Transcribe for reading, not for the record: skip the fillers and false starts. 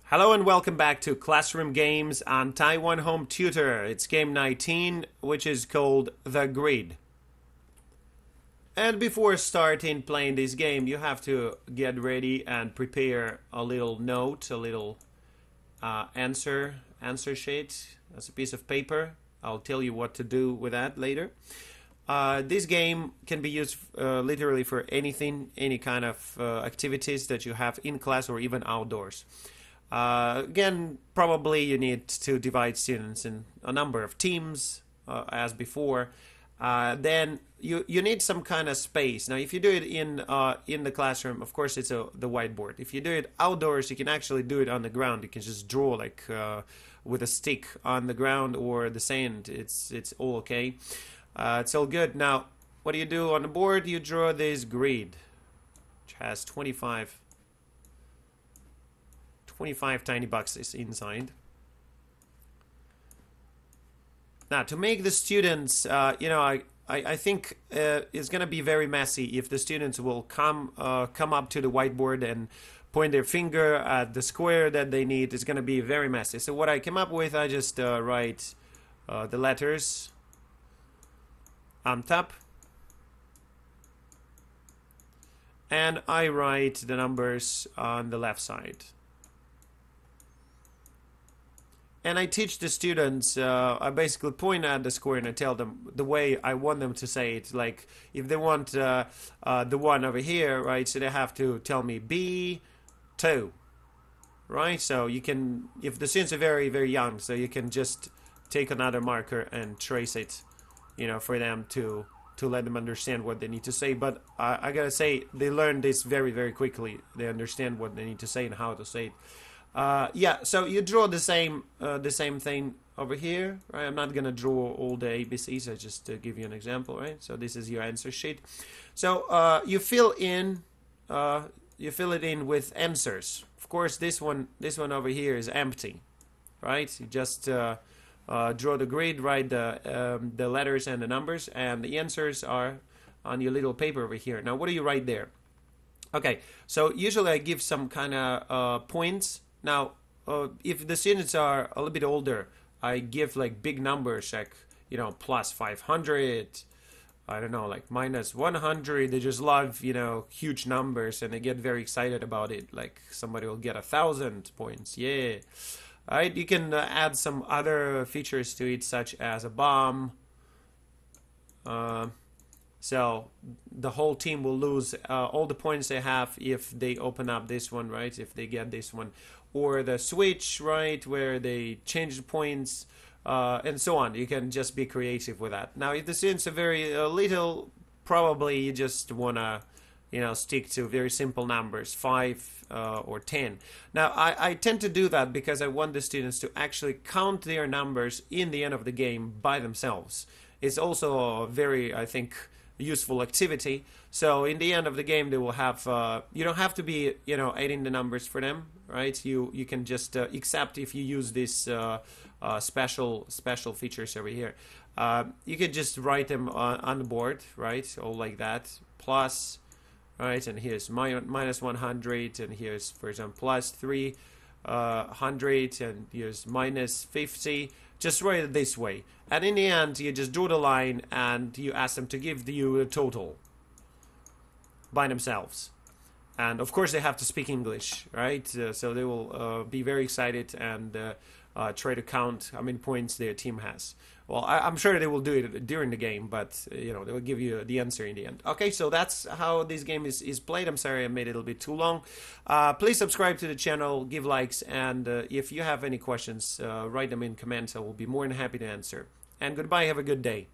Hello and welcome back to Classroom Games on Taiwan Home Tutor. It's game 19, which is called The Grid. And before starting playing this game, you have to get ready and prepare a little note, a little answer sheet. That's a piece of paper. I'll tell you what to do with that later. This game can be used literally for anything, any kind of activities that you have in class or even outdoors. Again, probably you need to divide students in a number of teams, as before. Then you need some kind of space. Now, if you do it in the classroom, of course, it's the whiteboard. If you do it outdoors, you can actually do it on the ground. You can just draw like with a stick on the ground or the sand. It's all okay. It's all good. Now, what do you do on the board? You draw this grid, which has 25 tiny boxes inside. Now, to make the students, I think it's going to be very messy if the students will come up to the whiteboard and point their finger at the square that they need. It's going to be very messy. So what I came up with, I just write the letters on top. And I write the numbers on the left side. And I teach the students, I basically point at the square and I tell them the way I want them to say it. Like, if they want the one over here, right, so they have to tell me B2, right? So you can, if the students are very, very young, so you can just take another marker and trace it, for them to let them understand what they need to say. But I gotta say, they learn this very, very quickly. They understand what they need to say and how to say it. So you draw the same thing over here, right? I'm not gonna draw all the ABCs. I just give you an example, right? So this is your answer sheet. So you fill it in with answers. Of course, this one over here is empty, right? You just draw the grid, write the letters and the numbers, and the answers are on your little paper over here. Now, what do you write there? Okay, so usually I give some kind of points. Now, if the students are a little bit older, I give like big numbers, like, plus 500, I don't know, like minus 100. They just love, huge numbers and they get very excited about it. Like somebody will get 1,000 points. Yeah. All right. You can add some other features to it, such as a bomb. So the whole team will lose all the points they have if they open up this one, right? If they get this one. Or the switch, right, where they change the points, and so on. You can just be creative with that. Now, if the students are very little, probably you just want to, stick to very simple numbers, 5 or 10. Now, I tend to do that because I want the students to actually count their numbers in the end of the game by themselves. It's also a very, I think, useful activity. So in the end of the game, they will have you don't have to be adding the numbers for them, right? You can just except if you use this special features over here, you can just write them on the board, right? All like that, plus, right? And here's minus 100, and here's, for example, plus 300, and here's minus 50. Just write it this way. And in the end, you just draw the line and you ask them to give you a total by themselves. And of course, they have to speak English, right? So they will be very excited and try to count how many points their team has. Well, I'm sure they will do it during the game, but they will give you the answer in the end. Okay, so that's how this game is played. I'm sorry I made it a little bit too long. Please subscribe to the channel, give likes, and if you have any questions, write them in comments. I will be more than happy to answer. And goodbye, have a good day.